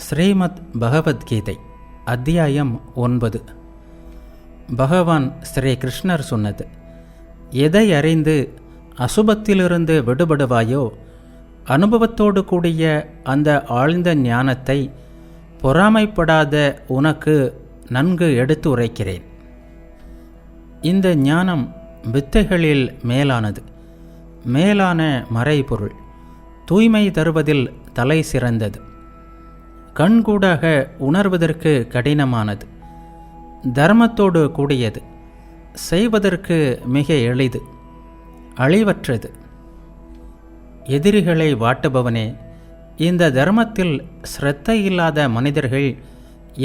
ஸ்ரீமத் பகவத்கீதை அத்தியாயம் 9. பகவான் ஸ்ரீ கிருஷ்ணர் சொன்னது, எதை அறிந்து அசுபத்திலிருந்து விடுபடுவாயோ அனுபவத்தோடு கூடிய அந்த ஆழ்ந்த ஞானத்தை பொறாமைப்படாத உனக்கு நன்கு எடுத்து உரைக்கிறேன். இந்த ஞானம் வித்தைகளில் மேலானது, மேலான மறைபொருள், தூய்மை தருவதில் தலை சிறந்தது, கண்கூடாக உணர்வதற்கு கடினமானது, தர்மத்தோடு கூடியது, செய்வதற்கு மிக எளிது, அழிவற்றது. எதிரிகளை வாட்டுபவனே, இந்த தர்மத்தில் ஸ்ரத்தை இல்லாத மனிதர்கள்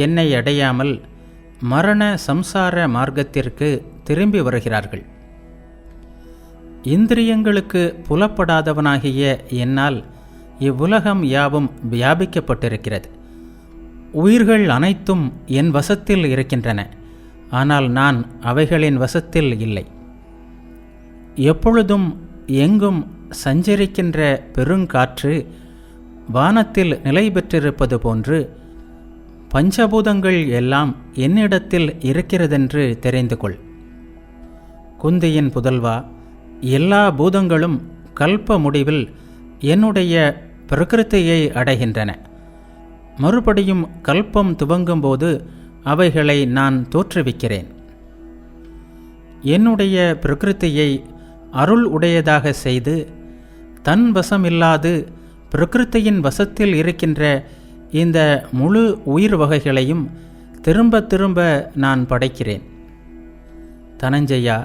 என்னை அடையாமல் மரண சம்சார மார்க்கத்திற்கு திரும்பி வருகிறார்கள். இந்திரியங்களுக்கு புலப்படாதவனாகிய என்னால் இவ்வுலகம் யாவும் வியாபிக்கப்பட்டிருக்கிறது. உயிர்கள் அனைத்தும் என் வசத்தில் இருக்கின்றன, ஆனால் நான் அவைகளின் வசத்தில் இல்லை. எப்பொழுதும் எங்கும் சஞ்சரிக்கின்ற பெருங்காற்று வானத்தில் நிலை பெற்றிருப்பது போன்று பஞ்சபூதங்கள் எல்லாம் என்னிடத்தில் இருக்கிறதென்று தெரிந்து கொள். குந்தியின் புதல்வா, எல்லா பூதங்களும் கல்ப முடிவில் என்னுடைய பிரகிருத்தியை அடைகின்றன. மறுபடியும் கல்பம் துவங்கும்போது அவைகளை நான் தோற்றுவிக்கிறேன். என்னுடைய பிரகிருத்தியை அருள் உடையதாக செய்து தன் வசமில்லாது பிரகிருத்தியின் வசத்தில் இருக்கின்ற இந்த முழு உயிர் வகைகளையும் திரும்ப திரும்ப நான் படைக்கிறேன். தனஞ்சயா,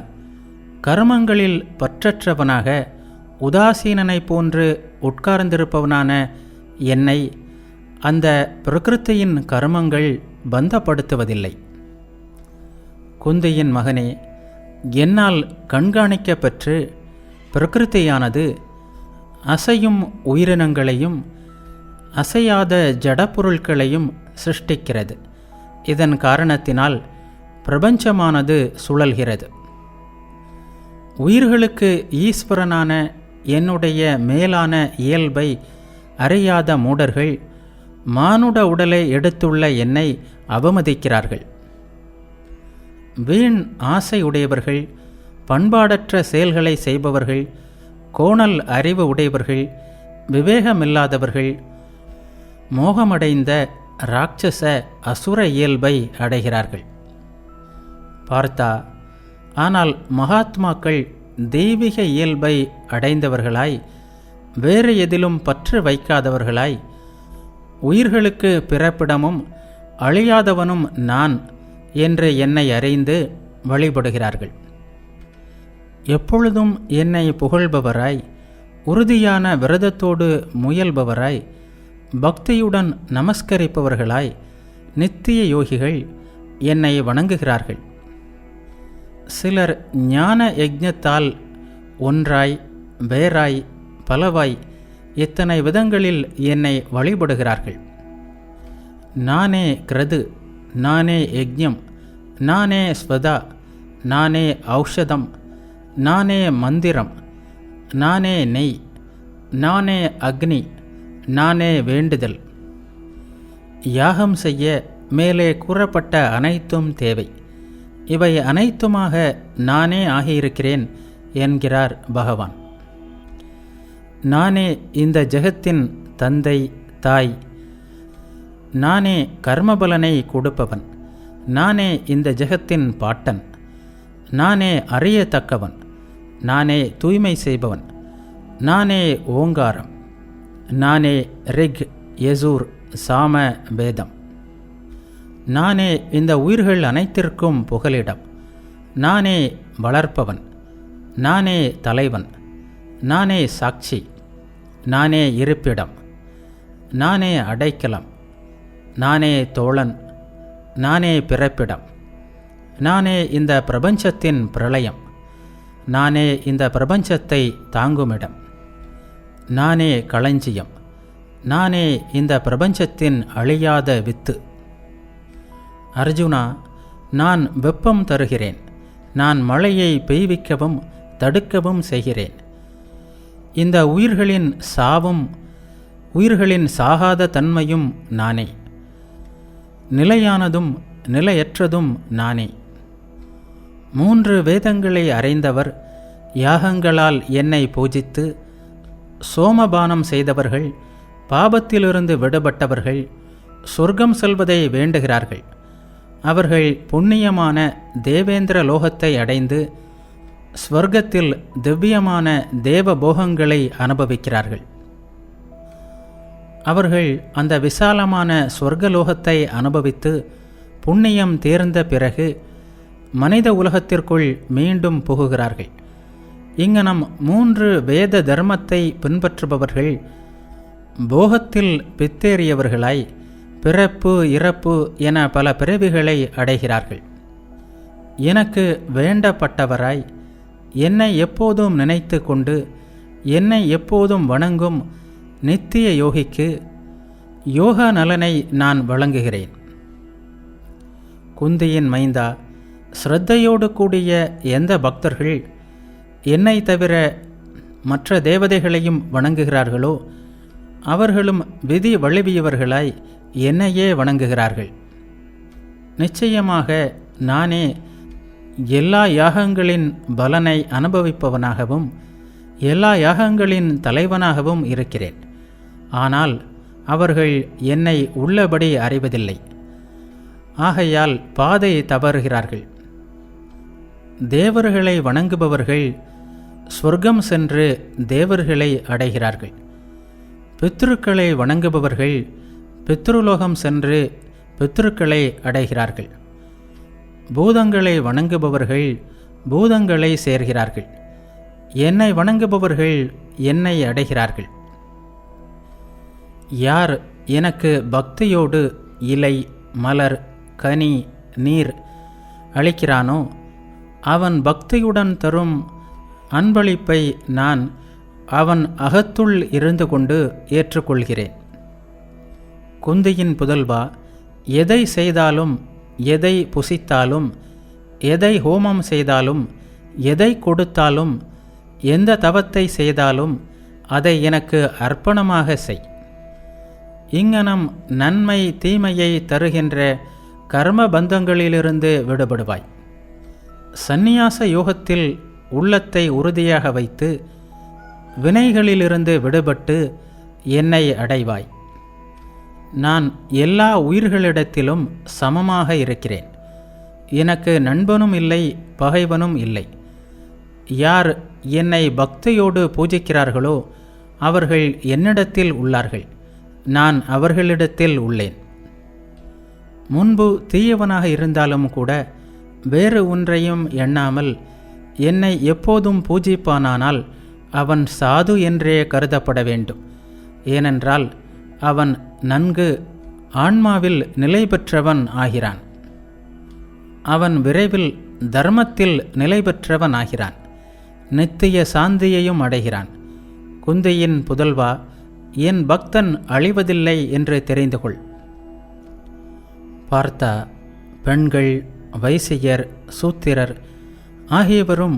கர்மங்களில் பற்றற்றவனாக உதாசீனனை போன்று உட்கார்ந்திருப்பவனான என்னை அந்த பிரகிருத்தியின் கர்மங்கள் பந்தப்படுத்துவதில்லை. குந்தியின் மகனே, என்னால் கண்காணிக்கப்பெற்று பிரகிருத்தியானது அசையும் உயிரினங்களையும் அசையாத ஜடப்பொருட்களையும் சிருஷ்டிக்கிறது. இதன் காரணத்தினால் பிரபஞ்சமானது சுழல்கிறது. உயிர்களுக்கு ஈஸ்வரனான என்னுடைய மேலான இயல்பை அறியாத மூடர்கள் மானுட உடலை எடுத்துள்ள என்னை அவமதிக்கிறார்கள். வீண் ஆசை உடையவர்கள், பண்பாடற்ற செயல்களை செய்பவர்கள், கோணல் அறிவு உடையவர்கள், விவேகமில்லாதவர்கள், மோகமடைந்த இராட்சச அசுர இயல்பை அடைகிறார்கள். பார்த்தா, ஆனால் மகாத்மாக்கள் தெய்வீக இயல்பை அடைந்தவர்களாய், வேறு எதிலும் பற்று வைக்காதவர்களாய், உயிர்களுக்கு பிறப்பிடமும் அழியாதவனும் நான் என்று என்னை அறிந்து வழிபடுகிறார்கள். எப்பொழுதும் என்னை புகழ்பவராய், உறுதியான விரதத்தோடு முயல்பவராய், பக்தியுடன் நமஸ்கரிப்பவர்களாய் நித்திய யோகிகள் என்னை வணங்குகிறார்கள். சிலர் ஞான யஜ்ஞத்தால் ஒன்றாய், வேறாய், பலவாய் இத்தனை விதங்களில் என்னை வழிபடுகிறார்கள். நானே கிருது, நானே யஜ்ஞம், நானே ஸ்வதா, நானே ஔஷதம், நானே மந்திரம், நானே நெய், நானே அக்னி, நானே வேண்டுதல். யாகம் செய்ய மேலே கூறப்பட்ட அனைத்தும் தேவை. இவை அனைத்துமாக நானே ஆகியிருக்கிறேன் என்கிறார் பகவான். நானே இந்த ஜெகத்தின் தந்தை, தாய். நானே கர்மபலனை கொடுப்பவன். நானே இந்த ஜெகத்தின் பாட்டன். நானே அறியத்தக்கவன். நானே தூய்மை செய்பவன். நானே ஓங்காரம். நானே ரிக், யசூர், சாம, வேதம். நானே இந்த உயிர்கள் அனைத்திற்கும் புகலிடம். நானே வளர்ப்பவன். நானே தலைவன். நானே சாட்சி. நானே இருப்பிடம். நானே அடைக்கலம். நானே தோழன். நானே பிறப்பிடம். நானே இந்த பிரபஞ்சத்தின் பிரளயம். நானே இந்த பிரபஞ்சத்தை தாங்குமிடம். நானே களஞ்சியம். நானே இந்த பிரபஞ்சத்தின் அழியாத வித்து. அர்ஜுனா, நான் வெப்பம் தருகிறேன். நான் மழையை பெய்விக்கவும் தடுக்கவும் செய்கிறேன். இந்த உயிர்களின் சாவும் உயிர்களின் சாகாத தன்மையும் நானே. நிலையானதும் நிலையற்றதும் நானே. 3 வேதங்களை அறிந்தவர், யாகங்களால் என்னை பூஜித்து சோமபானம் செய்தவர்கள், பாபத்திலிருந்து விடுபட்டவர்கள், சொர்க்கம் செல்வதை வேண்டுகிறார்கள். அவர்கள் புண்ணியமான தேவேந்திர லோகத்தை அடைந்து ஸ்வர்க்கத்தில் திவ்யமான தேவ போகங்களை அனுபவிக்கிறார்கள். அவர்கள் அந்த விசாலமான சொர்க்கலோகத்தை அனுபவித்து புண்ணியம் தேர்ந்த பிறகு மனித உலகத்திற்குள் மீண்டும் புகுகிறார்கள். இங்கனம் 3 வேத தர்மத்தை பின்பற்றுபவர்கள் போகத்தில் பித்தேறியவர்களாய் பிறப்பு இறப்பு என பல பிறவிகளை அடைகிறார்கள். எனக்கு வேண்டப்பட்டவராய் என்னை எப்போதும் நினைத்து கொண்டு என்னை எப்போதும் வணங்கும் நித்திய யோகிக்கு யோக நலனை நான் வழங்குகிறேன். குந்தியின் மைந்தா, ஸ்ரத்தையோடு கூடிய எந்த பக்தர்கள் என்னை தவிர மற்ற தேவதைகளையும் வணங்குகிறார்களோ அவர்களும் விதி வழுவியவர்களாய் என்னையே வணங்குகிறார்கள். நிச்சயமாக நானே எல்லா யாகங்களின் பலனை அனுபவிப்பவனாகவும் எல்லா யாகங்களின் தலைவனாகவும் இருக்கிறேன். ஆனால் அவர்கள் என்னை உள்ளபடி அறிவதில்லை. ஆகையால் பாதை தவறுகிறார்கள். தேவர்களை வணங்குபவர்கள் சொர்க்கம் சென்று தேவர்களை அடைகிறார்கள். பித்ருக்களை வணங்குபவர்கள் பித்ருலோகம் சென்று பித்ருக்களை அடைகிறார்கள். பூதங்களை வணங்குபவர்கள் பூதங்களை சேர்கிறார்கள். என்னை வணங்குபவர்கள் என்னை அடைகிறார்கள். யார் எனக்கு பக்தியோடு இலை, மலர், கனி, நீர் அளிக்கிறானோ அவன் பக்தியுடன் தரும் அன்பளிப்பை நான் அவன் அகத்துள் இருந்து கொண்டு ஏற்றுக்கொள்கிறேன். குந்தியின் புதல்வா, எதை செய்தாலும், எதை புசித்தாலும், எதை ஹோமம் செய்தாலும், எதை கொடுத்தாலும், எந்த தவத்தை செய்தாலும் அதை எனக்கு அர்ப்பணமாக செய். இங்கனம் நன்மை தீமையை தருகின்ற கர்ம பந்தங்களிலிருந்து விடுபடுவாய். சந்நியாச யோகத்தில் உள்ளத்தை உறுதியாக வைத்து வினைகளிலிருந்து விடுபட்டு என்னை அடைவாய். நான் எல்லா உயிர்களிடத்திலும் சமமாக இருக்கிறேன். எனக்கு நண்பனும் இல்லை, பகைவனும் இல்லை. யார் என்னை பக்தியோடு பூஜிக்கிறார்களோ அவர்கள் என்னிடத்தில் உள்ளார்கள், நான் அவர்களிடத்தில் உள்ளேன். முன்பு தீயவனாக இருந்தாலும் கூட வேறு ஒன்றையும் எண்ணாமல் என்னை எப்போதும் பூஜிப்பானானால் அவன் சாது என்றே கருதப்பட வேண்டும். ஏனென்றால் அவன் நன்கு ஆன்மாவில் நிலை பெற்றவன் ஆகிறான். அவன் விரைவில் தர்மத்தில் நிலை பெற்றவன் ஆகிறான். நித்திய சாந்தியையும் அடைகிறான். குந்தியின் புதல்வா, என் பக்தன் அழிவதில்லை என்று தெரிந்து கொள். பார்த்தா, பெண்கள், வைசியர், சூத்திரர் ஆகியவரும்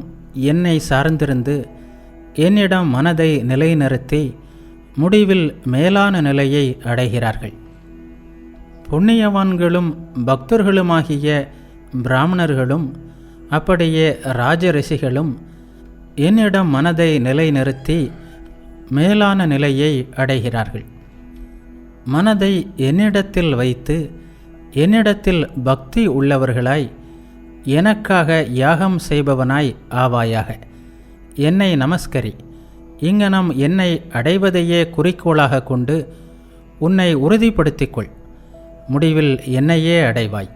என்னை சார்ந்திருந்து என்னிடம் மனதை நிலைநிறுத்தி முடிவில் மேலான நிலையை அடைகிறார்கள். புண்ணியவான்களும் பக்தர்களுமாகிய பிராமணர்களும் அப்படியே ராஜரிஷிகளும் என்னிடம் மனதை நிலைநிறுத்தி மேலான நிலையை அடைகிறார்கள். மனதை என்னிடத்தில் வைத்து என்னிடத்தில் பக்தி உள்ளவர்களாய் எனக்காக யாகம் செய்பவனாய் ஆவாயாக. என்னை நமஸ்கரி. இங்கனம் என்னை அடைவதையே குறிக்கோளாக கொண்டு உன்னை உறுதிப்படுத்திக்கொள். முடிவில் என்னையே அடைவாய்.